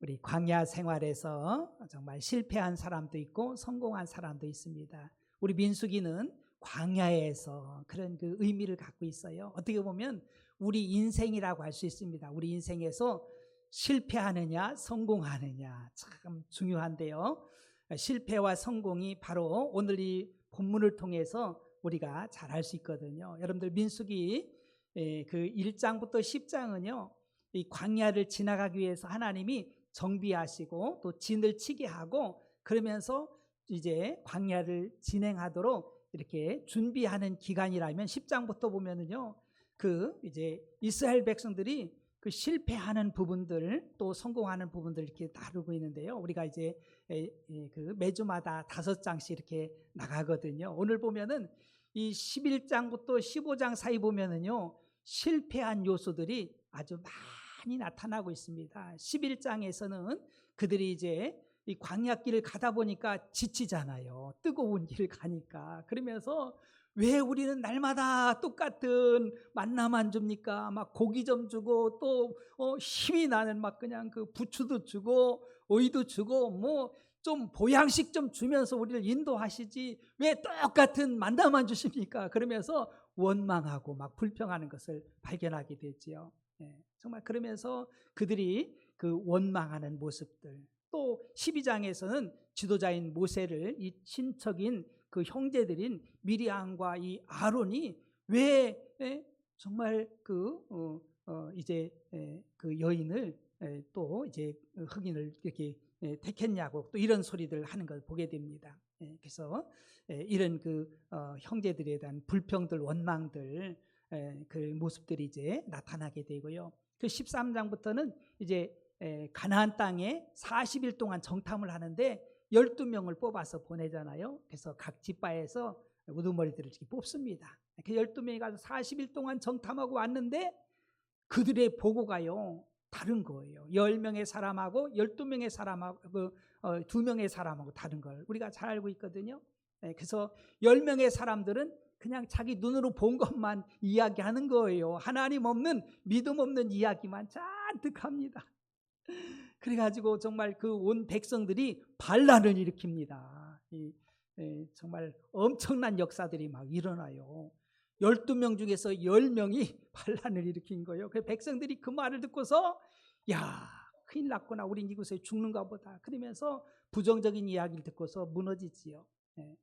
우리 광야 생활에서 정말 실패한 사람도 있고 성공한 사람도 있습니다. 우리 민수기는 광야에서 그런 그 의미를 갖고 있어요. 어떻게 보면 우리 인생이라고 할 수 있습니다. 우리 인생에서 실패하느냐 성공하느냐 참 중요한데요. 실패와 성공이 바로 오늘 이 본문을 통해서 우리가 잘 알 수 있거든요. 여러분들 민수기 그 1장부터 10장은요. 이 광야를 지나가기 위해서 하나님이 정비하시고 또 진을 치게 하고 그러면서 이제 광야를 진행하도록 이렇게 준비하는 기간이라면 10장부터 보면은요. 그 이제 이스라엘 백성들이 그 실패하는 부분들 또 성공하는 부분들 이렇게 다루고 있는데요. 우리가 이제 그 매주마다 5장씩 이렇게 나가거든요. 오늘 보면은 이 11장부터 15장 사이 보면은요. 실패한 요소들이 아주 많이 나타나고 있습니다. 11장에서는 그들이 이제 이 광야길을 가다 보니까 지치잖아요. 뜨거운 길을 가니까. 그러면서 왜 우리는 날마다 똑같은 만나만 줍니까? 막 고기 좀 주고 또 힘이 나는 막 그냥 그 부추도 주고 오이도 주고 뭐 좀 보양식 좀 주면서 우리를 인도하시지 왜 똑같은 만나만 주십니까? 그러면서 원망하고 막 불평하는 것을 발견하게 되지요. 정말 그러면서 그들이 그 원망하는 모습들 또 12장에서는 지도자인 모세를 이 친척인 그 형제들인 미리암과 이 아론이 왜 정말 그 이제 그 여인을 또 이제 흑인을 이렇게 택했냐고 또 이런 소리들 하는 걸 보게 됩니다. 그래서 이런 그 형제들에 대한 불평들 원망들 그 모습들이 이제 나타나게 되고요. 그 13장부터는 이제 가나안 땅에 40일 동안 정탐을 하는데 12명을 뽑아서 보내잖아요. 그래서 각 지파에서 우두머리들을 이렇게 뽑습니다. 그 12명이 가서 40일 동안 정탐하고 왔는데 그들의 보고가요 다른 거예요. 10명의 사람하고 12명의 사람하고 2명의 사람하고 다른 걸 우리가 잘 알고 있거든요. 그래서 10명의 사람들은 그냥 자기 눈으로 본 것만 이야기하는 거예요. 하나님 없는 믿음 없는 이야기만 잔뜩 합니다. 그래가지고 정말 그 온 백성들이 반란을 일으킵니다. 정말 엄청난 역사들이 막 일어나요. 12명 중에서 10명이 반란을 일으킨 거예요. 그 백성들이 그 말을 듣고서 야 큰일 났구나 우린 이곳에 죽는가 보다 그러면서 부정적인 이야기를 듣고서 무너지지요.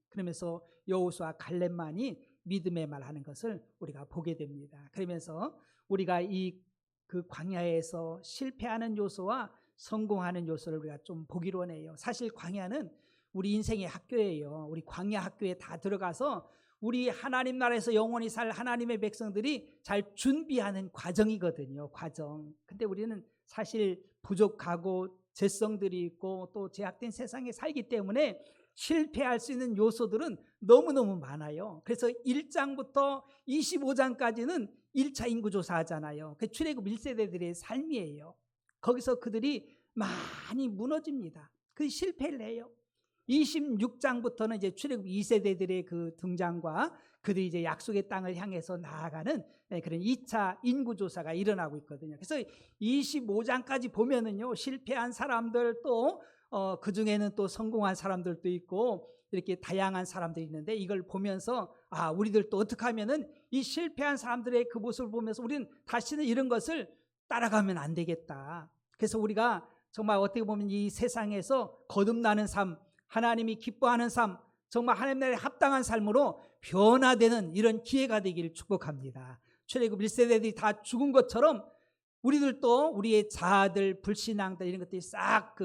그러면서 여호수아 갈렙만이 믿음의 말하는 것을 우리가 보게 됩니다. 그러면서 우리가 이 그 광야에서 실패하는 요소와 성공하는 요소를 우리가 좀 보기로 하네요. 사실 광야는 우리 인생의 학교예요. 우리 광야 학교에 다 들어가서 우리 하나님 나라에서 영원히 살 하나님의 백성들이 잘 준비하는 과정이거든요. 과정. 근데 우리는 사실 부족하고 죄성들이 있고 또 제약된 세상에 살기 때문에 실패할 수 있는 요소들은 너무너무 많아요. 그래서 1장부터 25장까지는 1차 인구조사 하잖아요. 그 출애굽 1세대들의 삶이에요. 거기서 그들이 많이 무너집니다. 그 실패를 해요. 26장부터는 이제 출애굽 2세대들의 그 등장과 그들이 이제 약속의 땅을 향해서 나아가는 그런 2차 인구조사가 일어나고 있거든요. 그래서 25장까지 보면은요, 실패한 사람들 또 그 중에는 또 성공한 사람들도 있고 이렇게 다양한 사람들이 있는데 이걸 보면서 우리들도 어떻게 하면은 이 실패한 사람들의 그 모습을 보면서 우리는 다시는 이런 것을 따라가면 안 되겠다. 그래서 우리가 정말 어떻게 보면 이 세상에서 거듭나는 삶, 하나님이 기뻐하는 삶, 정말 하나님 나라에 합당한 삶으로 변화되는 이런 기회가 되기를 축복합니다. 출애굽 1세대들이 다 죽은 것처럼 우리들도 우리의 자아들, 불신앙들 이런 것들이 싹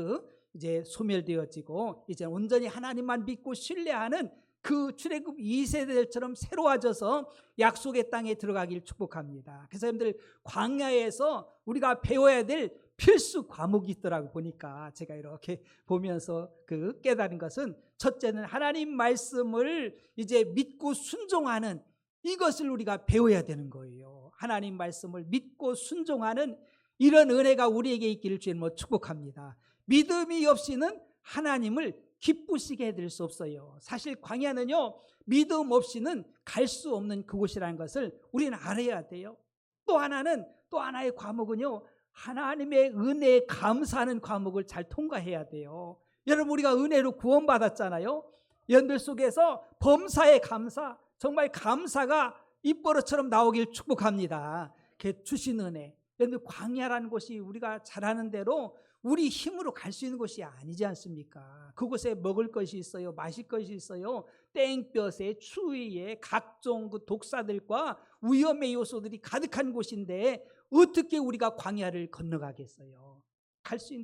이제 소멸되어지고 이제 온전히 하나님만 믿고 신뢰하는 그 출애굽 2세대들처럼 새로워져서 약속의 땅에 들어가기를 축복합니다. 그래서 여러분들 광야에서 우리가 배워야 될 필수 과목이 있더라고 보니까 제가 이렇게 보면서 그 깨달은 것은 첫째는 하나님 말씀을 이제 믿고 순종하는 이것을 우리가 배워야 되는 거예요. 하나님 말씀을 믿고 순종하는 이런 은혜가 우리에게 있기를 주님으로 축복합니다. 믿음이 없이는 하나님을 기쁘시게 해드릴 수 없어요. 사실 광야는요 믿음 없이는 갈 수 없는 그곳이라는 것을 우리는 알아야 돼요. 또 하나의 과목은요 하나님의 은혜에 감사하는 과목을 잘 통과해야 돼요. 여러분, 우리가 은혜로 구원받았잖아요. 여러분들 속에서 범사에 감사, 정말 감사가 입버릇처럼 나오길 축복합니다. 그 주신 은혜. 여러분들, 광야라는 곳이 우리가 잘 아는 대로 우리 힘으로 갈 수 있는 곳이 아니지 않습니까? 그곳에 먹을 것이 있어요, 마실 것이 있어요. 땡볕에 추위에 각종 그 독사들과 위험의 요소들이 가득한 곳인데 어떻게 우리가 광야를 건너가겠어요?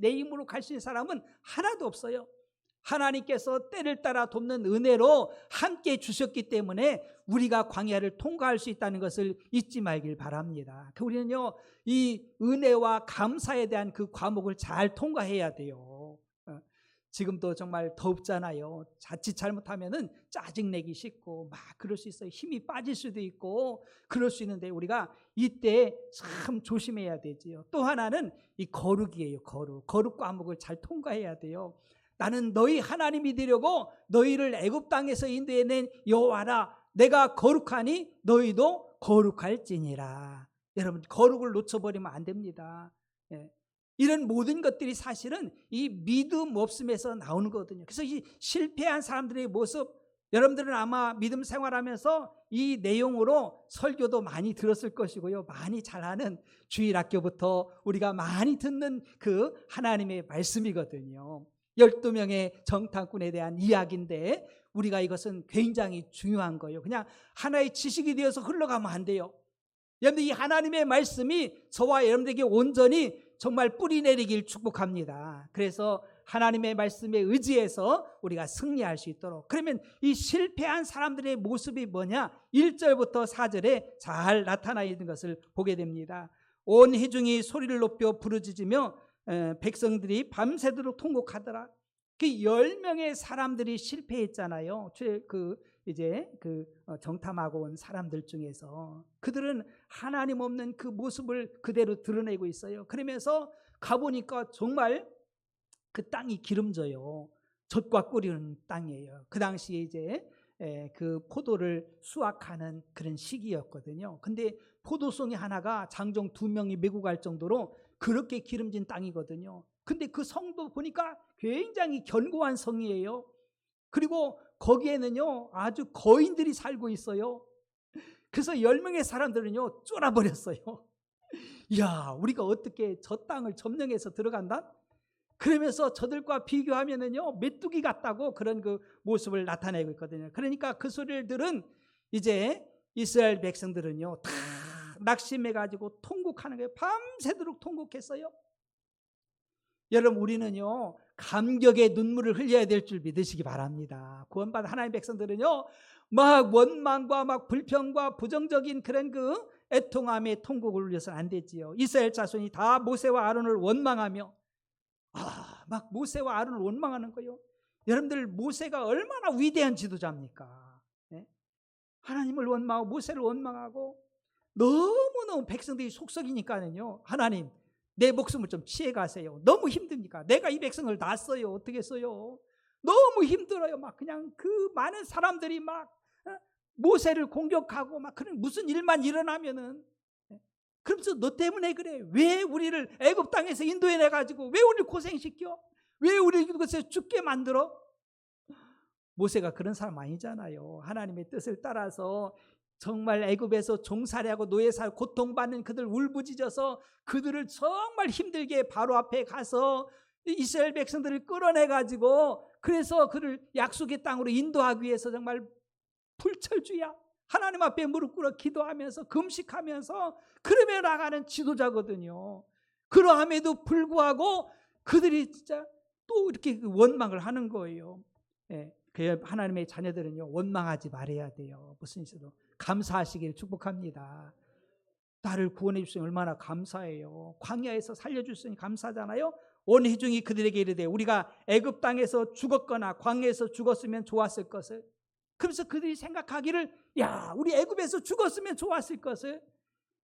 내 힘으로 갈 수 있는 사람은 하나도 없어요. 하나님께서 때를 따라 돕는 은혜로 함께 주셨기 때문에 우리가 광야를 통과할 수 있다는 것을 잊지 말길 바랍니다. 우리는요, 이 은혜와 감사에 대한 그 과목을 잘 통과해야 돼요. 지금도 정말 덥잖아요. 자칫 잘못하면은 짜증내기 쉽고 막 그럴 수 있어요. 힘이 빠질 수도 있고 그럴 수 있는데 우리가 이때 참 조심해야 되지요. 또 하나는 이 거룩이에요. 거룩 과목을 잘 통과해야 돼요. 나는 너희 하나님이 되려고 너희를 애굽 땅에서 인도해낸 여호와라. 내가 거룩하니 너희도 거룩할지니라. 여러분, 거룩을 놓쳐버리면 안 됩니다. 이런 모든 것들이 사실은 이 믿음 없음에서 나오는 거거든요. 그래서 이 실패한 사람들의 모습, 여러분들은 아마 믿음 생활하면서 이 내용으로 설교도 많이 들었을 것이고요, 많이 잘 아는 주일학교부터 우리가 많이 듣는 그 하나님의 말씀이거든요. 12명의 정탐꾼에 대한 이야기인데 우리가 이것은 굉장히 중요한 거예요. 그냥 하나의 지식이 되어서 흘러가면 안 돼요. 여러분들, 이 하나님의 말씀이 저와 여러분들에게 온전히 정말 뿌리 내리길 축복합니다. 그래서 하나님의 말씀에 의지해서 우리가 승리할 수 있도록. 그러면 이 실패한 사람들의 모습이 뭐냐? 1절부터 4절에 잘 나타나 있는 것을 보게 됩니다. 온 회중이 소리를 높여 부르짖으며 백성들이 밤새도록 통곡하더라. 그 10명의 사람들이 실패했잖아요. 정탐하고 온 사람들 중에서 그들은 하나님 없는 그 모습을 그대로 드러내고 있어요. 그러면서 가보니까 정말 그 땅이 기름져요. 젖과 꿀이는 땅이에요. 그 당시에 이제 그 포도를 수확하는 그런 시기였거든요. 근데 포도송이 하나가 장정 2명이 메고 갈 정도로 그렇게 기름진 땅이거든요. 근데 그 성도 보니까 굉장히 견고한 성이에요. 그리고 거기에는요, 아주 거인들이 살고 있어요. 그래서 10명의 사람들은요, 쫄아버렸어요. 야, 우리가 어떻게 저 땅을 점령해서 들어간다? 그러면서 저들과 비교하면은요, 메뚜기 같다고 그런 그 모습을 나타내고 있거든요. 그러니까 그 소리를 들은 이제 이스라엘 백성들은요, 다 낙심해가지고 통곡하는 거예요. 밤새도록 통곡했어요. 여러분, 우리는요, 감격의 눈물을 흘려야 될 줄 믿으시기 바랍니다. 구원받은 하나님의 백성들은요, 막 원망과 막 불평과 부정적인 그런 그 애통함의 통곡을 울려서는 안 되지요. 이스라엘 자손이 다 모세와 아론을 원망하며 막 모세와 아론을 원망하는 거예요. 여러분들, 모세가 얼마나 위대한 지도자입니까? 네? 하나님을 원망하고 모세를 원망하고 너무너무 백성들이 속썩이니까는요, 하나님, 내 목숨을 좀 취해 가세요. 너무 힘듭니까? 내가 이 백성을 낳았어요. 어떻게 써요? 너무 힘들어요. 막 그냥 그 많은 사람들이 막 모세를 공격하고 막 그런 무슨 일만 일어나면은, 그러면서 너 때문에 그래. 왜 우리를 애굽 땅에서 인도해내 가지고 왜 우리를 고생시켜? 왜 우리를 그것에 죽게 만들어? 모세가 그런 사람 아니잖아요. 하나님의 뜻을 따라서 정말 애굽에서 종살이하고 노예살 고통받는 그들 울부짖어서 그들을 정말 힘들게 바로 앞에 가서 이스라엘 백성들을 끌어내 가지고, 그래서 그를 약속의 땅으로 인도하기 위해서 정말 불철주야 하나님 앞에 무릎 꿇어 기도하면서 금식하면서 그러며 나가는 지도자거든요. 그러함에도 불구하고 그들이 진짜 또 이렇게 원망을 하는 거예요. 그 하나님의 자녀들은요, 원망하지 말아야 돼요. 무슨 일이도 감사하시길 축복합니다. 나를 구원해 주시니 얼마나 감사해요. 광야에서 살려주시니 감사하잖아요. 온 회중이 그들에게 이르되 우리가 애굽 땅에서 죽었거나 광야에서 죽었으면 좋았을 것을. 그래서 그들이 생각하기를, 야, 우리 애굽에서 죽었으면 좋았을 것을,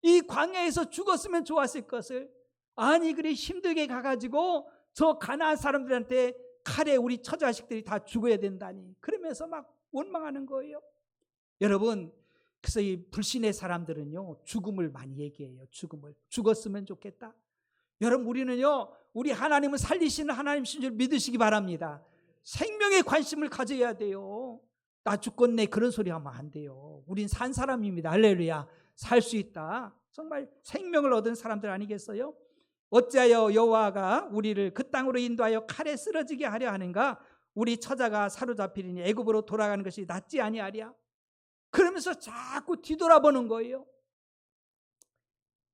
이 광야에서 죽었으면 좋았을 것을. 아니, 그리 힘들게 가가지고 저 가나안 사람들한테 칼에 우리 처자식들이 다 죽어야 된다니. 그러면서 막 원망하는 거예요. 여러분, 그래서 이 불신의 사람들은요, 죽음을 많이 얘기해요. 죽었으면 좋겠다. 여러분, 우리는요, 우리 하나님을 살리시는 하나님이신 줄 믿으시기 바랍니다. 생명에 관심을 가져야 돼요. 나 죽겠네 그런 소리 하면 안 돼요. 우린 산 사람입니다. 할렐루야. 살 수 있다. 정말 생명을 얻은 사람들 아니겠어요? 어찌하여 여호와가 우리를 그 땅으로 인도하여 칼에 쓰러지게 하려 하는가? 우리 처자가 사로잡히리니 애굽으로 돌아가는 것이 낫지 아니하랴. 그러면서 자꾸 뒤돌아보는 거예요.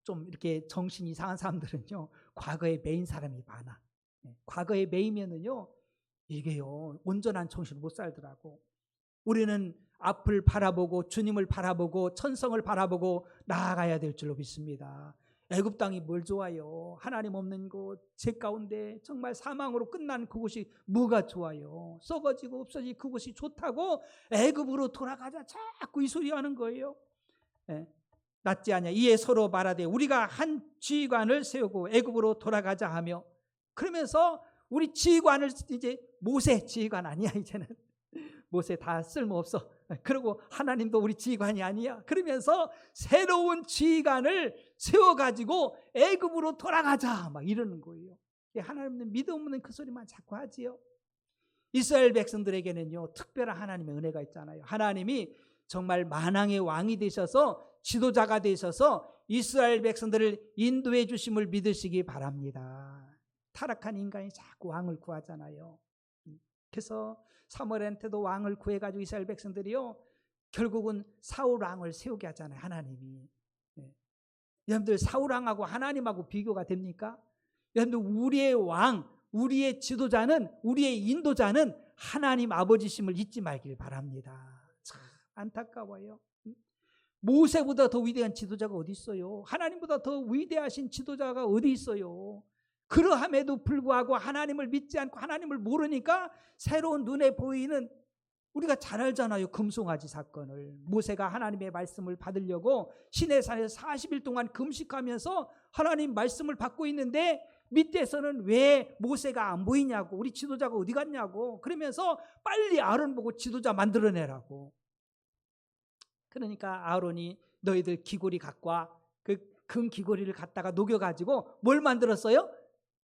좀 이렇게 정신 이상한 사람들은요, 과거에 매인 사람이 많아. 과거에 매이면은요, 이게요, 온전한 정신을 못 살더라고. 우리는 앞을 바라보고 주님을 바라보고 천성을 바라보고 나아가야 될 줄로 믿습니다. 애굽 땅이 뭘 좋아요? 하나님 없는 곳, 제 가운데 정말 사망으로 끝난 그곳이 뭐가 좋아요? 썩어지고 없어지고 그곳이 좋다고 애굽으로 돌아가자 자꾸 이 소리 하는 거예요. 낫지 않냐. 이에 서로 말하되 우리가 한 지휘관을 세우고 애굽으로 돌아가자 하며, 그러면서 우리 지휘관을 이제 모세 지휘관 아니야 이제는. 모세 다 쓸모없어. 그리고 하나님도 우리 지휘관이 아니야. 그러면서 새로운 지휘관을 세워가지고 애굽으로 돌아가자 막 이러는 거예요. 하나님은 믿음 없는 그 소리만 자꾸 하지요. 이스라엘 백성들에게는요, 특별한 하나님의 은혜가 있잖아요. 하나님이 정말 만왕의 왕이 되셔서 지도자가 되셔서 이스라엘 백성들을 인도해 주심을 믿으시기 바랍니다. 타락한 인간이 자꾸 왕을 구하잖아요. 그래서 사무엘한테도 왕을 구해가지고 이스라엘 백성들이요, 결국은 사울 왕을 세우게 하잖아요. 하나님이. 여러분들 사울 왕하고 하나님하고 비교가 됩니까? 여러분들 우리의 왕, 우리의 지도자는, 우리의 인도자는 하나님 아버지심을 잊지 말길 바랍니다. 참 안타까워요. 모세보다 더 위대한 지도자가 어디 있어요? 하나님보다 더 위대하신 지도자가 어디 있어요? 그러함에도 불구하고 하나님을 믿지 않고 하나님을 모르니까 새로운 눈에 보이는, 우리가 잘 알잖아요. 금송아지 사건을. 모세가 하나님의 말씀을 받으려고 시내산에서 40일 동안 금식하면서 하나님 말씀을 받고 있는데 밑에서는 왜 모세가 안 보이냐고, 우리 지도자가 어디 갔냐고, 그러면서 빨리 아론 보고 지도자 만들어내라고. 그러니까 아론이 너희들 귀고리 갖고 와. 그 금 귀고리를 갖다가 녹여가지고 뭘 만들었어요?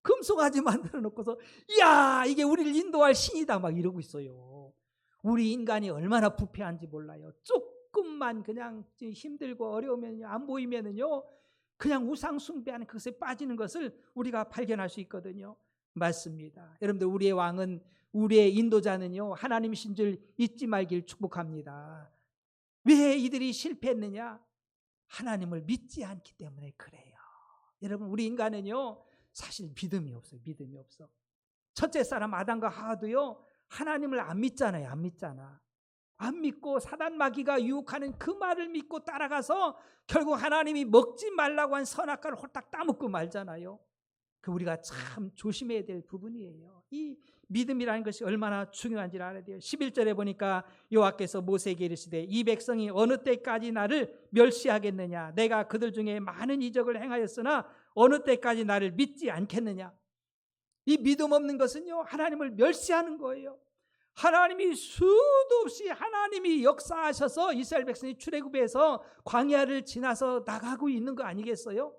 금송아지 만들어 놓고서 이야 이게 우리를 인도할 신이다 막 이러고 있어요. 우리 인간이 얼마나 부패한지 몰라요. 조금만 그냥 힘들고 어려우면 안 보이면은요, 그냥 우상 숭배하는 그것에 빠지는 것을 우리가 발견할 수 있거든요. 맞습니다. 여러분들, 우리의 왕은, 우리의 인도자는요, 하나님이신 줄 잊지 말길 축복합니다. 왜 이들이 실패했느냐? 하나님을 믿지 않기 때문에 그래요. 여러분, 우리 인간은요, 사실 믿음이 없어요. 믿음이 없어. 첫째 사람 아담과 하와도요, 하나님을 안 믿잖아요. 안 믿잖아. 안 믿고 사단 마귀가 유혹하는 그 말을 믿고 따라가서 결국 하나님이 먹지 말라고 한 선악과를 홀딱 따먹고 말잖아요. 그 우리가 참 조심해야 될 부분이에요. 이 믿음이라는 것이 얼마나 중요한지를 알아야 돼요. 11절에 보니까 여호와께서 모세에게 이르시되 이 백성이 어느 때까지 나를 멸시하겠느냐? 내가 그들 중에 많은 이적을 행하였으나 어느 때까지 나를 믿지 않겠느냐? 이 믿음 없는 것은요, 하나님을 멸시하는 거예요. 하나님이 수도 없이 하나님이 역사하셔서 이스라엘 백성이 출애굽에서 광야를 지나서 나가고 있는 거 아니겠어요?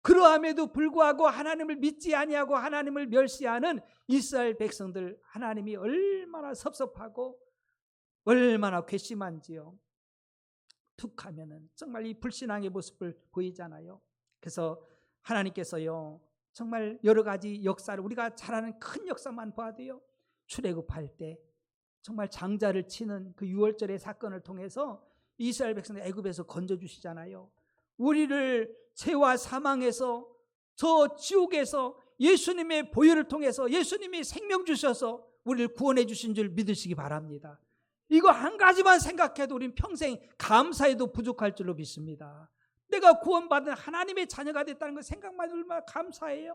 그러함에도 불구하고 하나님을 믿지 아니하고 하나님을 멸시하는 이스라엘 백성들, 하나님이 얼마나 섭섭하고 얼마나 괘씸한지요. 툭 하면은 정말 이 불신앙의 모습을 보이잖아요. 그래서 하나님께서요, 정말 여러 가지 역사를, 우리가 잘 아는 큰 역사만 봐도요, 출애굽할 때 정말 장자를 치는 그 유월절의 사건을 통해서 이스라엘 백성들 애굽에서 건져주시잖아요. 우리를 죄와 사망에서, 저 지옥에서 예수님의 보혈을 통해서 예수님이 생명 주셔서 우리를 구원해 주신 줄 믿으시기 바랍니다. 이거 한 가지만 생각해도 우리는 평생 감사해도 부족할 줄로 믿습니다. 내가 구원받은 하나님의 자녀가 됐다는 그 생각만 얼마나 감사해요.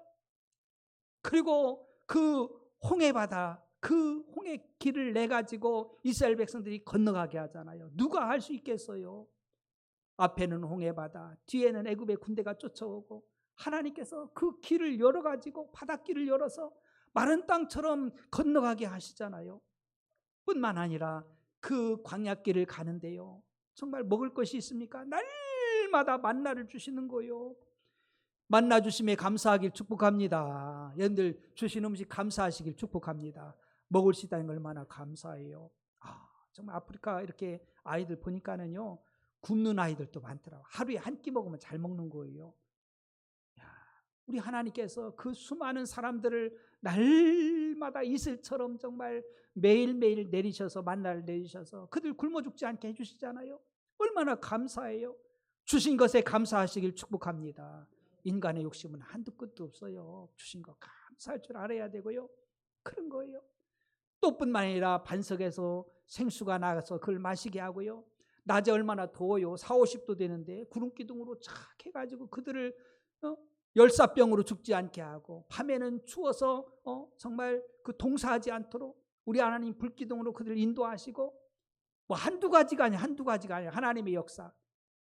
그리고 그 홍해바다, 그 홍해 길을 내가지고 이스라엘 백성들이 건너가게 하잖아요. 누가 할 수 있겠어요? 앞에는 홍해바다, 뒤에는 애굽의 군대가 쫓아오고 하나님께서 그 길을 열어가지고 바닷길을 열어서 마른 땅처럼 건너가게 하시잖아요. 뿐만 아니라 그 광야길을 가는데요, 정말 먹을 것이 있습니까? 날마다 만나를 주시는 거예요. 만나 주심에 감사하길 축복합니다. 여러분들 주신 음식 감사하시길 축복합니다. 먹을 수 있다는 걸 얼마나 감사해요. 정말 아프리카 이렇게 아이들 보니까는요, 굶는 아이들도 많더라고요. 하루에 한 끼 먹으면 잘 먹는 거예요. 우리 하나님께서 그 수많은 사람들을 날마다 이슬처럼 정말 매일매일 내리셔서 만나를 내리셔서 그들 굶어 죽지 않게 해주시잖아요. 얼마나 감사해요. 주신 것에 감사하시길 축복합니다. 인간의 욕심은 한두 끝도 없어요. 주신 거 감사할 줄 알아야 되고요. 그런 거예요. 또 뿐만 아니라 반석에서 생수가 나가서 그걸 마시게 하고요. 낮에 얼마나 더워요. 40~50도 되는데 구름기둥으로 착 해가지고 그들을 열사병으로 죽지 않게 하고, 밤에는 추워서 정말 그 동사하지 않도록 우리 하나님 불기둥으로 그들을 인도하시고, 뭐 한두 가지가 아니라 하나님의 역사,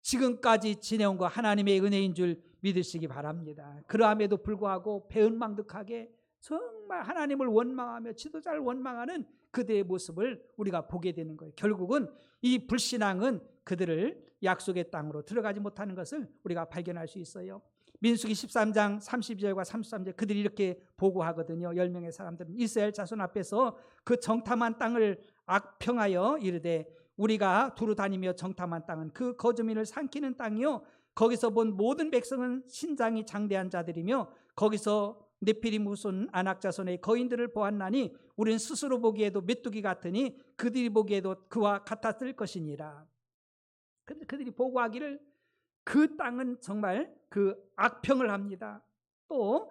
지금까지 지내온 거 하나님의 은혜인 줄 믿으시기 바랍니다. 그러함에도 불구하고 배은망덕하게 정말 하나님을 원망하며 지도자를 원망하는 그들의 모습을 우리가 보게 되는 거예요. 결국은 이 불신앙은 그들을 약속의 땅으로 들어가지 못하는 것을 우리가 발견할 수 있어요. 민수기 13장 32절과 33절 그들이 이렇게 보고하거든요. 10명의 사람들은 이스라엘 자손 앞에서 그 정탐한 땅을 악평하여 이르되, 우리가 두루 다니며 정탐한 땅은 그 거주민을 삼키는 땅이요, 거기서 본 모든 백성은 신장이 장대한 자들이며 거기서 네피림 후손 아낙 자손의 거인들을 보았나니 우리는 스스로 보기에도 메뚜기 같으니 그들이 보기에도 그와 같았을 것이니라. 그런데 그들이 보고하기를 그 땅은 정말 그 악평을 합니다. 또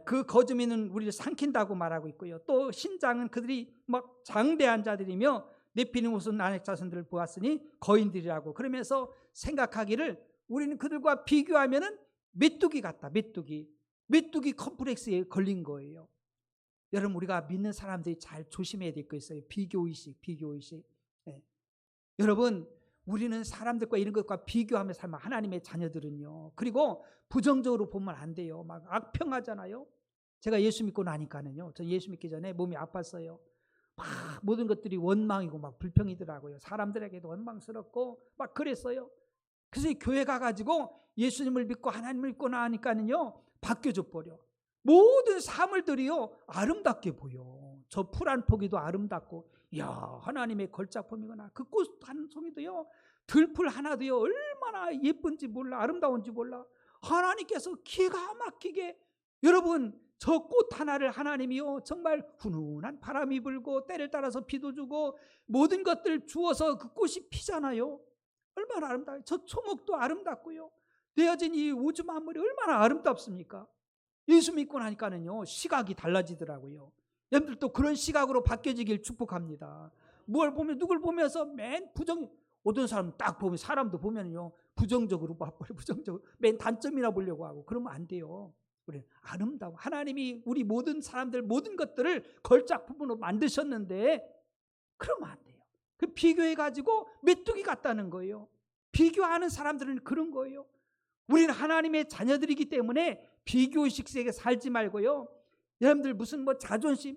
그 거주민은 우리를 삼킨다고 말하고 있고요. 또 신장은 그들이 막 장대한 자들이며 네피림 후손 아낙 자손들을 보았으니 거인들이라고 그러면서 생각하기를 우리는 그들과 비교하면은 메뚜기 같다. 메뚜기 컴플렉스에 걸린 거예요. 여러분, 우리가 믿는 사람들이 잘 조심해야 될 거 있어요. 비교의식. 네. 여러분, 우리는 사람들과 이런 것과 비교하며 살면 하나님의 자녀들은요. 그리고 부정적으로 보면 안 돼요. 막 악평하잖아요. 제가 예수 믿고 나니까는요. 전 예수 믿기 전에 몸이 아팠어요. 막 모든 것들이 원망이고 막 불평이더라고요. 사람들에게도 원망스럽고 막 그랬어요. 그래서 이 교회 가가지고 예수님을 믿고 하나님을 믿고 나니까는요, 바뀌어져 버려. 모든 사물들이요 아름답게 보여. 저 풀 한 포기도 아름답고, 이야, 하나님의 걸작품이구나. 그 꽃 한 송이도요, 들풀 하나도요 얼마나 예쁜지 몰라, 아름다운지 몰라. 하나님께서 기가 막히게, 여러분, 저 꽃 하나를 하나님이요 정말 훈훈한 바람이 불고 때를 따라서 비도 주고 모든 것들 주어서 그 꽃이 피잖아요. 얼마나 아름다워요. 저 초목도 아름답고요. 되어진 이 우주 만물이 얼마나 아름답습니까? 예수 믿고 나니까는요 시각이 달라지더라고요. 여러분들도 그런 시각으로 바뀌어지길 축복합니다. 뭘 보면, 누굴 보면서 맨 어떤 사람은 딱 보면, 사람도 보면요 부정적으로 봐버려. 부정적으로 맨 단점이나 보려고 하고. 그러면 안 돼요. 우리 아름다워. 하나님이 우리 모든 사람들 모든 것들을 걸작품으로 만드셨는데 그러면 안 돼요. 그 비교해가지고 메뚜기 같다는 거예요. 비교하는 사람들은 그런 거예요. 우리는 하나님의 자녀들이기 때문에 비교의식 속에 살지 말고요. 여러분들 무슨 뭐 자존심,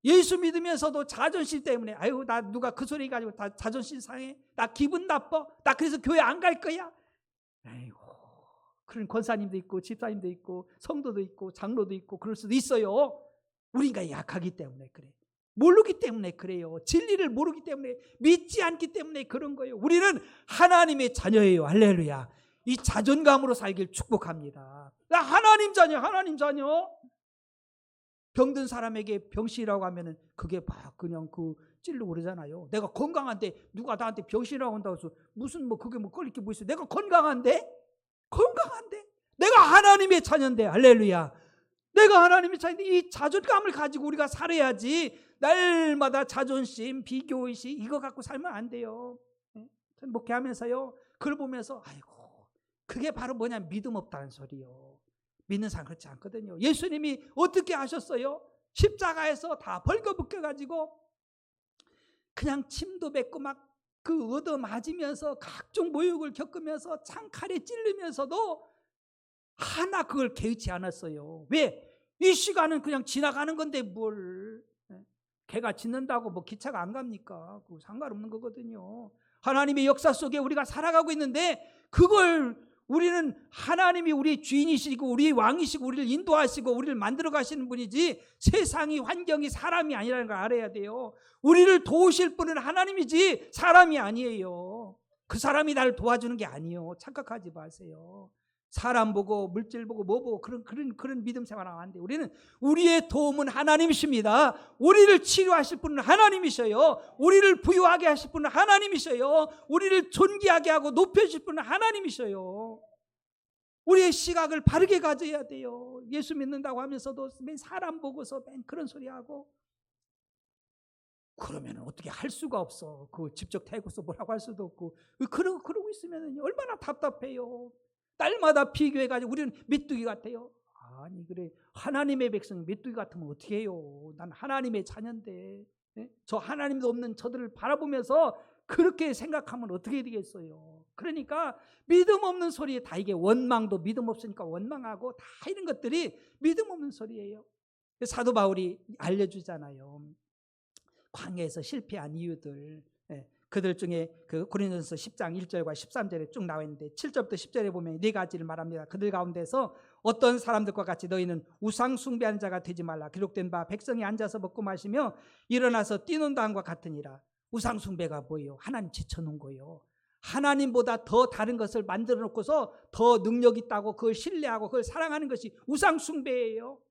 예수 믿으면서도 자존심 때문에 아유 나 누가 그 소리 가지고 다 자존심 상해, 나 기분 나빠, 나 그래서 교회 안 갈 거야. 아이고, 그런 권사님도 있고 집사님도 있고 성도도 있고 장로도 있고 그럴 수도 있어요. 우리가 약하기 때문에 그래. 모르기 때문에 그래요. 진리를 모르기 때문에, 믿지 않기 때문에 그런 거예요. 우리는 하나님의 자녀예요. 할렐루야. 이 자존감으로 살길 축복합니다. 나 하나님 자녀, 하나님 자녀. 병든 사람에게 병신이라고 하면은 그게 막 그냥 그 찔르고 그러잖아요. 내가 건강한데 누가 나한테 병신이라고 한다고 해서 무슨 뭐 그게 뭐 걸릴 게 뭐 있어. 내가 건강한데 내가 하나님의 자녀인데. 할렐루야. 내가 하나님의 자녀인데 이 자존감을 가지고 우리가 살아야지. 날마다 자존심, 비교의식 이거 갖고 살면 안 돼요. 전 목회하면서요 그걸 보면서 아이고, 그게 바로 뭐냐, 믿음 없다는 소리요. 믿는 사람 그렇지 않거든요. 예수님이 어떻게 하셨어요? 십자가에서 다 벌거벗겨가지고 그냥 침도 뱉고 막 그 얻어 맞으면서 각종 모욕을 겪으면서 창칼에 찔리면서도 하나 그걸 개의치 않았어요. 왜? 이 시간은 그냥 지나가는 건데 뭘 개가 짖는다고 뭐 기차가 안 갑니까? 그거 상관없는 거거든요. 하나님의 역사 속에 우리가 살아가고 있는데 그걸 우리는 하나님이 우리 주인이시고 우리 왕이시고 우리를 인도하시고 우리를 만들어 가시는 분이지 세상이 환경이 사람이 아니라는 걸 알아야 돼요. 우리를 도우실 분은 하나님이지 사람이 아니에요. 그 사람이 나를 도와주는 게 아니에요. 착각하지 마세요. 사람 보고 물질 보고 뭐 보고 그런 믿음 생활하면 안 돼요. 우리는 우리의 도움은 하나님이십니다. 우리를 치료하실 분은 하나님이셔요. 우리를 부유하게 하실 분은 하나님이셔요. 우리를 존귀하게 하고 높여주실 분은 하나님이셔요. 우리의 시각을 바르게 가져야 돼요. 예수 믿는다고 하면서도 맨 사람 보고서 맨 그런 소리 하고 그러면 어떻게 할 수가 없어. 그 직접 대고서 뭐라고 할 수도 없고 그러고 있으면 얼마나 답답해요. 딸마다 비교해가지고 우리는 메뚜기 같아요. 아니 그래 하나님의 백성이 메뚜기 같으면 어떻게 해요. 난 하나님의 자녀인데 저 하나님도 없는 저들을 바라보면서 그렇게 생각하면 어떻게 되겠어요. 그러니까 믿음 없는 소리에 다 이게 원망도 믿음 없으니까 원망하고 다 이런 것들이 믿음 없는 소리예요. 사도 바울이 알려주잖아요. 광야에서 실패한 이유들. 그들 중에 그 고린도전서 10장 1절과 13절에 쭉 나와 있는데 7절부터 10절에 보면 네 가지를 말합니다. 그들 가운데서 어떤 사람들과 같이 너희는 우상 숭배하는 자가 되지 말라. 기록된 바 백성이 앉아서 먹고 마시며 일어나서 뛰는다 함과 같으니라. 우상 숭배가 뭐예요? 하나님 제쳐놓은 거예요. 하나님보다 더 다른 것을 만들어 놓고서 더 능력 있다고 그걸 신뢰하고 그걸 사랑하는 것이 우상 숭배예요.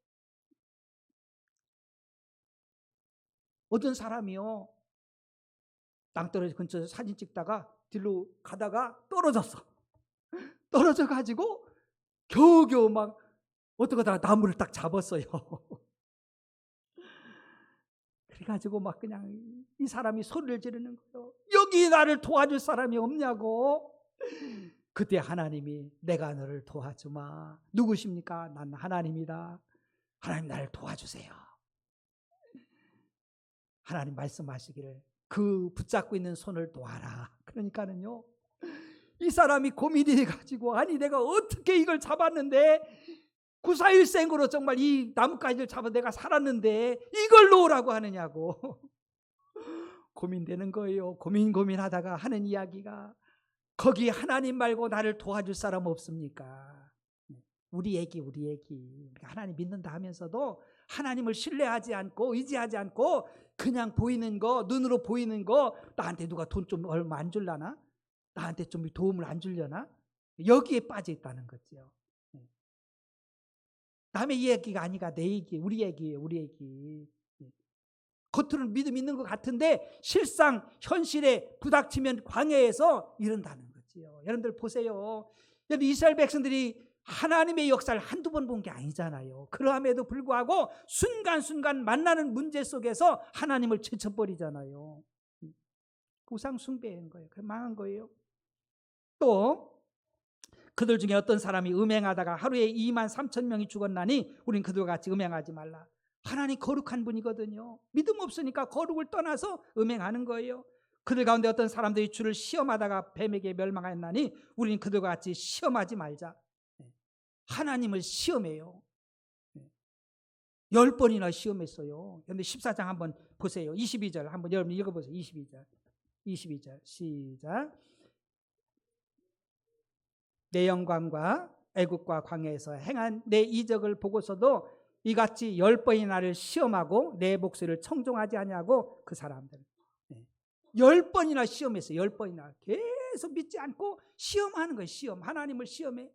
어떤 사람이요 땅떨어지 근처에서 사진 찍다가 뒤로 가다가 떨어져 가지고 겨우겨우 막 어떡하다가 나무를 딱 잡았어요. 그래가지고 막 그냥 이 사람이 소리를 지르는 거예요. 여기 나를 도와줄 사람이 없냐고. 그때 하나님이 내가 너를 도와주마. 누구십니까? 난 하나님이다. 하나님 나를 도와주세요. 하나님 말씀하시기를 그 붙잡고 있는 손을 놓아라. 그러니까는요 이 사람이 고민이 돼가지고 아니 내가 어떻게 이걸 잡았는데 941생으로 정말 이 나뭇가지를 잡아 내가 살았는데 이걸 놓으라고 하느냐고 고민되는 거예요. 고민하다가 하는 이야기가 거기 하나님 말고 나를 도와줄 사람 없습니까? 우리 얘기 하나님 믿는다 하면서도 하나님을 신뢰하지 않고 의지하지 않고 그냥 보이는 거 눈으로 보이는 거 나한테 누가 돈 좀 얼마 안 줄라나? 나한테 좀 도움을 안 주려나? 여기에 빠져 있다는 거죠. 남의 얘기가 아니라 내 얘기, 우리 얘기예요. 우리 얘기. 겉으로는 믿음 있는 것 같은데 실상 현실에 부닥치면 광야에서 이런다는 거지요. 여러분들 보세요. 여러분 이스라엘 백성들이 하나님의 역사를 한두 번 본 게 아니잖아요. 그러함에도 불구하고 순간순간 만나는 문제 속에서 하나님을 제쳐버리잖아요. 우상 숭배인 거예요. 망한 거예요. 또 그들 중에 어떤 사람이 음행하다가 하루에 23,000명이 죽었나니 우린 그들과 같이 음행하지 말라. 하나님 거룩한 분이거든요. 믿음 없으니까 거룩을 떠나서 음행하는 거예요. 그들 가운데 어떤 사람들이 주를 시험하다가 뱀에게 멸망하였나니 우린 그들과 같이 시험하지 말자. 하나님을 시험해요. 10번이나 시험했어요. 그런데 14장 한번 보세요. 22절 한번 여러분 읽어보세요. 22절 시작. 내 영광과 애국과 광야에서 행한 내 이적을 보고서도 이같이 10번이 나를 시험하고 내 목소리를 청종하지 아니하고 그 사람들 10번이나 시험했어요. 10번이나 계속 믿지 않고 시험하는 거예요. 시험. 하나님을 시험해.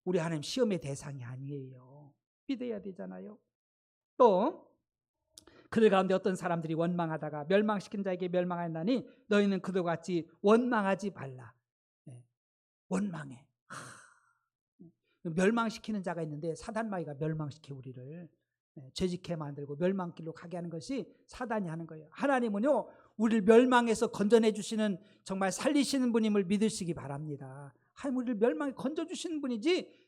우리 하나님 시험의 대상이 아니에요. 믿어야 되잖아요. 또 그들 가운데 어떤 사람들이 원망하다가 멸망시킨 자에게 멸망하였나니 너희는 그들과 같이 원망하지 말라. 원망해. 멸망시키는 자가 있는데 사단마귀가 멸망시켜 우리를 죄짓게 만들고 멸망길로 가게 하는 것이 사단이 하는 거예요. 하나님은요 우리를 멸망에서 건져내 주시는 정말 살리시는 분임을 믿으시기 바랍니다. 하나님 우리를 멸망에 건져주시는 분이지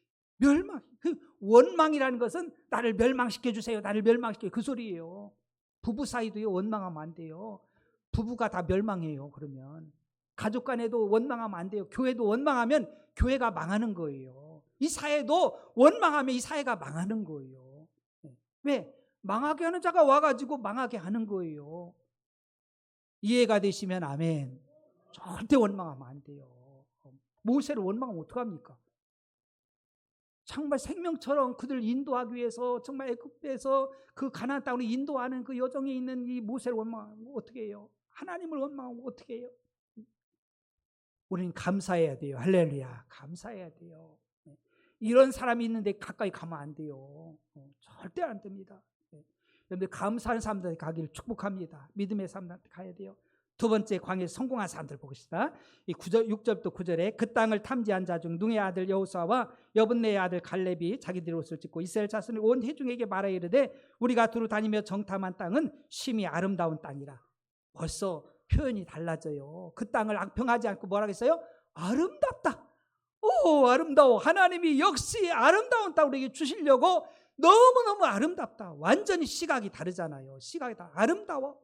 원망이라는 것은 나를 멸망시켜 주세요. 나를 멸망시켜 그 소리예요. 부부 사이도요 원망하면 안 돼요. 부부가 다 멸망해요. 그러면 가족 간에도 원망하면 안 돼요. 교회도 원망하면 교회가 망하는 거예요. 이 사회도 원망하면 이 사회가 망하는 거예요. 왜? 망하게 하는 자가 와가지고 망하게 하는 거예요. 이해가 되시면 아멘. 절대 원망하면 안 돼요. 모세를 원망하면 어떡합니까? 정말 생명처럼 그들을 인도하기 위해서 정말 애굽에서 그 가나안 땅으로 인도하는 그 여정에 있는 이 모세를 원망하면 어떻게 해요? 하나님을 원망하면 어떻게 해요? 우리는 감사해야 돼요. 할렐루야. 감사해야 돼요. 이런 사람이 있는데 가까이 가면 안 돼요. 절대 안 됩니다. 그런데 감사하는 사람들한테 가기를 축복합니다. 믿음의 사람들한테 가야 돼요. 두 번째, 광야에서 성공한 사람들 보겠습니다. 이 6절부터 9절에 그 땅을 탐지한 자 중 눈의 아들 여호수아와 여분네의 아들 갈렙이 자기들의 옷을 찢고 이스라엘 자손이 온 회중에게 말하여 이르되 우리가 두루 다니며 정탐한 땅은 심히 아름다운 땅이라. 벌써 표현이 달라져요. 그 땅을 악평하지 않고 뭐라고 했어요? 아름답다. 오, 아름다워. 하나님이 역시 아름다운 땅을 우리에게 주시려고 너무너무 아름답다. 완전히 시각이 다르잖아요. 시각이 다 아름다워.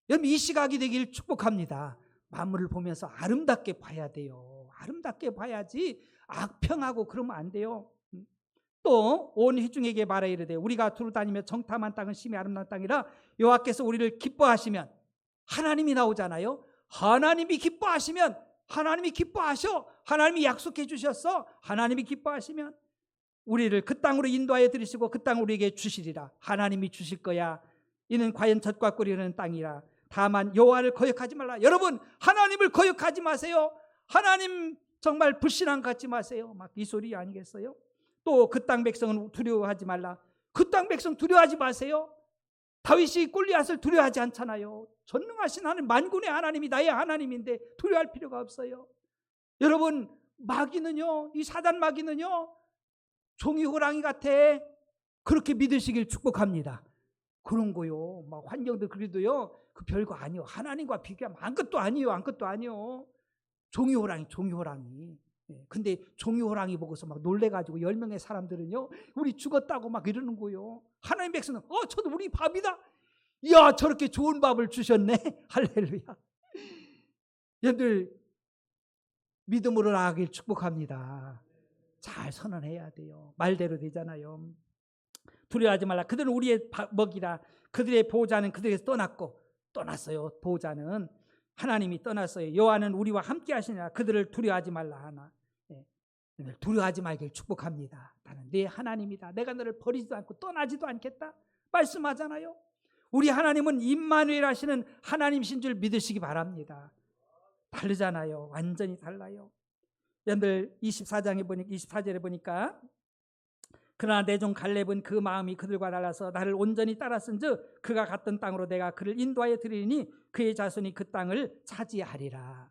여러분, 이 시각이 되길 축복합니다. 만물을 보면서 아름답게 봐야 돼요. 아름답게 봐야지 악평하고 그러면 안 돼요. 또 온 회중에게 말하여 이르되 우리가 두루 다니며 정탐한 땅은 심히 아름다운 땅이라 여호와께서 우리를 기뻐하시면, 하나님이 나오잖아요. 하나님이 기뻐하시면, 하나님이 기뻐하셔. 하나님이 약속해 주셨어. 하나님이 기뻐하시면 우리를 그 땅으로 인도하여 들이시고 그 땅을 우리에게 주시리라. 하나님이 주실 거야. 이는 과연 젖과 꿀이 흐르는 땅이라. 다만 여호와를 거역하지 말라. 여러분, 하나님을 거역하지 마세요. 하나님 정말 불신앙 갖지 마세요. 막 이 소리 아니겠어요? 또 그 땅 백성은 두려워하지 말라. 그 땅 백성 두려워하지 마세요. 다윗이 골리앗을 두려워하지 않잖아요. 전능하신 하나님, 만군의 하나님이 나의 하나님인데 두려워할 필요가 없어요. 여러분, 마귀는요, 이 사단 마귀는요, 종이 호랑이 같아. 그렇게 믿으시길 축복합니다. 그런 거요. 막 환경들 그래도요, 그 별거 아니요. 하나님과 비교하면 아무것도 아니요. 아무것도 아니요. 종이 호랑이, 종이 호랑이. 근데 종이 호랑이 보고서 막 놀래가지고 10명의 사람들은요, 우리 죽었다고 막 이러는 거요. 하나님 백성은 저도 우리 밥이다. 이야, 저렇게 좋은 밥을 주셨네. 할렐루야. 여러분들 믿음으로 나아가길 축복합니다. 잘 선언해야 돼요. 말대로 되잖아요. 두려워하지 말라. 그들은 우리의 먹이라. 그들의 보호자는 그들에게서 떠났어요. 보호자는 하나님이 떠났어요. 여호와는 우리와 함께 하시니라. 그들을 두려워하지 말라 하나. 두려워하지 말길 축복합니다. 나는 네 하나님이다. 내가 너를 버리지도 않고 떠나지도 않겠다 말씀하잖아요. 우리 하나님은 임마누엘 하시는 하나님이신 줄 믿으시기 바랍니다. 다르잖아요. 완전히 달라요. 여러분들 24절에 보니까 그러나 내 종 갈렙은 그 마음이 그들과 달라서 나를 온전히 따랐은즉 그가 갔던 땅으로 내가 그를 인도하여 드리니 그의 자손이 그 땅을 차지하리라.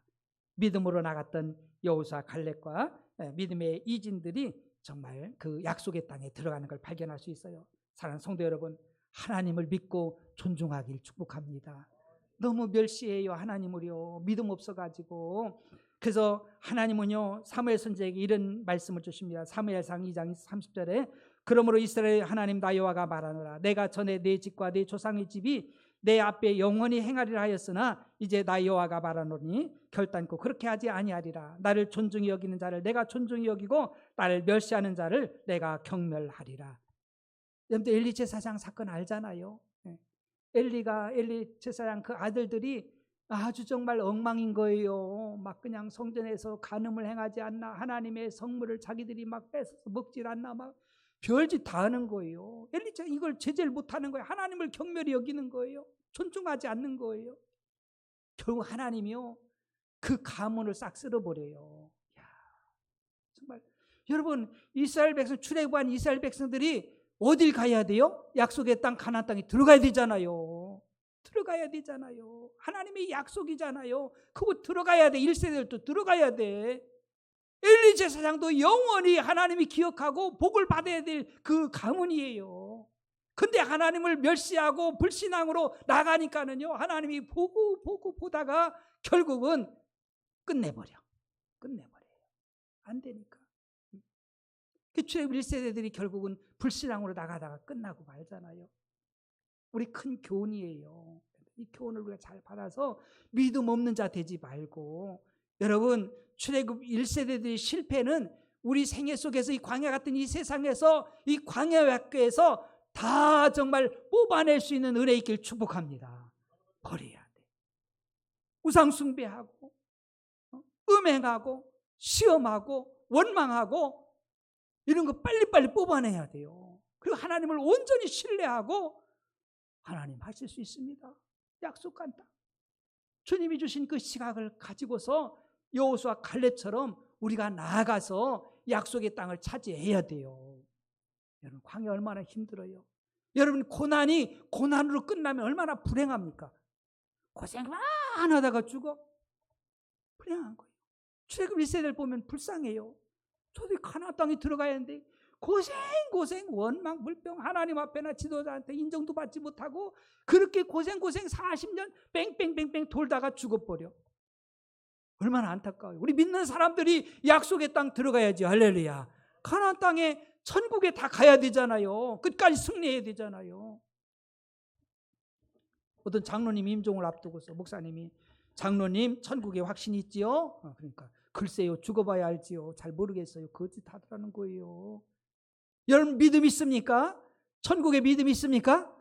믿음으로 나갔던 여호수아, 갈렙과 믿음의 이진들이 정말 그 약속의 땅에 들어가는 걸 발견할 수 있어요. 사랑하는 성도 여러분, 하나님을 믿고 존중하길 축복합니다. 너무 멸시해요. 하나님을요. 믿음 없어가지고. 그래서 하나님은요, 사무엘 선지자에게 이런 말씀을 주십니다. 사무엘상 2장 30절에 그러므로 이스라엘 하나님 나 여호와가 말하노라. 내가 전에 내 집과 내 조상의 집이 내 앞에 영원히 행하리라 하였으나 이제 나 여호와가 말하노니 결단코 그렇게 하지 아니하리라. 나를 존중히 여기는 자를 내가 존중히 여기고 나를 멸시하는 자를 내가 경멸하리라. 여러분들 엘리 제사장 사건 알잖아요. 엘리 제사장 그 아들들이 아주 정말 엉망인 거예요. 막 그냥 성전에서 간음을 행하지 않나, 하나님의 성물을 자기들이 막 뺏어서 먹질 않나, 막 별짓 다 하는 거예요. 엘리자 이걸 제재를 못하는 거예요. 하나님을 경멸히 여기는 거예요. 존중하지 않는 거예요. 결국 하나님이요, 그 가문을 싹 쓸어버려요. 야, 정말 여러분, 이스라엘 백성, 출애굽한 이스라엘 백성들이 어딜 가야 돼요? 약속의 땅, 가나안 땅에 들어가야 되잖아요. 들어가야 되잖아요. 하나님의 약속이잖아요. 그거 들어가야 돼. 1세대들도 들어가야 돼. 엘리 제사장도 영원히 하나님이 기억하고 복을 받아야 될 그 가문이에요. 근데 하나님을 멸시하고 불신앙으로 나가니까는요, 하나님이 보고 보다가 결국은 끝내버려요. 안 되니까. 그 출애굽 1세대들이 결국은 불신앙으로 나가다가 끝나고 말잖아요. 우리 큰 교훈이에요. 이 교훈을 우리가 잘 받아서 믿음 없는 자 되지 말고, 여러분, 출애굽 1세대들의 실패는 우리 생애 속에서 이 광야 같은 이 세상에서, 이 광야학교에서 다 정말 뽑아낼 수 있는 은혜 있길 축복합니다. 버려야 돼. 우상 숭배하고 음행하고 시험하고 원망하고 이런 거 빨리빨리 뽑아내야 돼요. 그리고 하나님을 온전히 신뢰하고 하나님 하실 수 있습니다. 약속한 땅. 주님이 주신 그 시각을 가지고서 여호수아 갈렙처럼 우리가 나아가서 약속의 땅을 차지해야 돼요. 여러분 광야 얼마나 힘들어요. 여러분 고난이 고난으로 끝나면 얼마나 불행합니까? 고생만 하다가 죽어? 불행한 거예요. 출애굽 1세대를 보면 불쌍해요. 저도 가나안 땅에 들어가야 하는데 고생 원망 불평 하나님 앞에나 지도자한테 인정도 받지 못하고 그렇게 고생 40년 뺑뺑뺑뺑 돌다가 죽어버려. 얼마나 안타까워요. 우리 믿는 사람들이 약속의 땅 들어가야지. 할렐루야. 가나안 땅에 천국에 다 가야 되잖아요. 끝까지 승리해야 되잖아요. 어떤 장로님 임종을 앞두고서 목사님이 장로님 천국에 확신이 있지요? 그러니까 글쎄요 죽어봐야 알지요. 잘 모르겠어요. 거짓하더라는 거예요. 여러분 믿음 있습니까? 천국에 믿음 있습니까?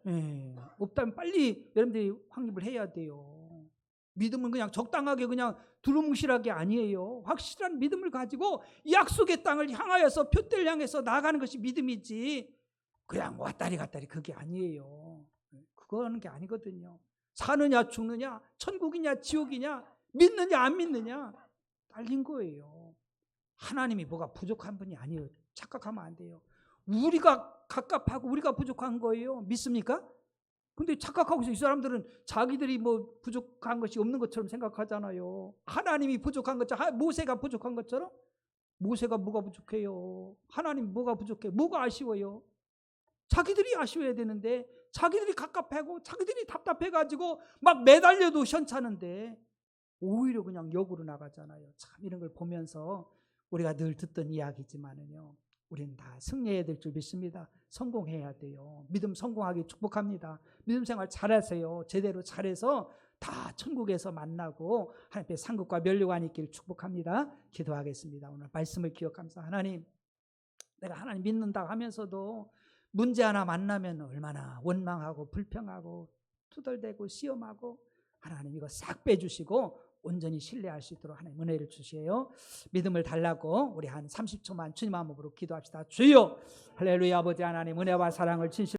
네. 없다면 빨리 여러분들이 확립을 해야 돼요. 믿음은 그냥 적당하게 그냥 두루뭉실하게 아니에요. 확실한 믿음을 가지고 약속의 땅을 향하여서 표대를 향해서 나아가는 것이 믿음이지 그냥 왔다리 갔다리 그게 아니에요. 그거 하는 게 아니거든요. 사느냐 죽느냐 천국이냐 지옥이냐 믿느냐 안 믿느냐 딸린 거예요. 하나님이 뭐가 부족한 분이 아니에요. 착각하면 안 돼요. 우리가 갑갑하고 우리가 부족한 거예요. 믿습니까? 근데 착각하고 있어요. 이 사람들은 자기들이 뭐 부족한 것이 없는 것처럼 생각하잖아요. 하나님이 부족한 것처럼 모세가 부족한 것처럼 모세가 뭐가 부족해요? 하나님 뭐가 부족해요? 뭐가 아쉬워요? 자기들이 아쉬워야 되는데 자기들이 갑갑하고 자기들이 답답해가지고 막 매달려도 현찮은데 오히려 그냥 역으로 나가잖아요. 참 이런 걸 보면서 우리가 늘 듣던 이야기지만은요. 우리는 다 승리해야 될 줄 믿습니다. 성공해야 돼요. 믿음 성공하기 축복합니다. 믿음 생활 잘하세요. 제대로 잘해서 다 천국에서 만나고 하나님의 상급과 면류관이 있기를 축복합니다. 기도하겠습니다. 오늘 말씀을 기억하면서 하나님 내가 하나님 믿는다 하면서도 문제 하나 만나면 얼마나 원망하고 불평하고 투덜대고 시험하고 하나님 이거 싹 빼주시고 온전히 신뢰할 수 있도록 하나님 은혜를 주시에요. 믿음을 달라고 우리 한 30초만 주님 마음으로 기도합시다. 주여 할렐루야. 아버지 하나님 은혜와 사랑을 진실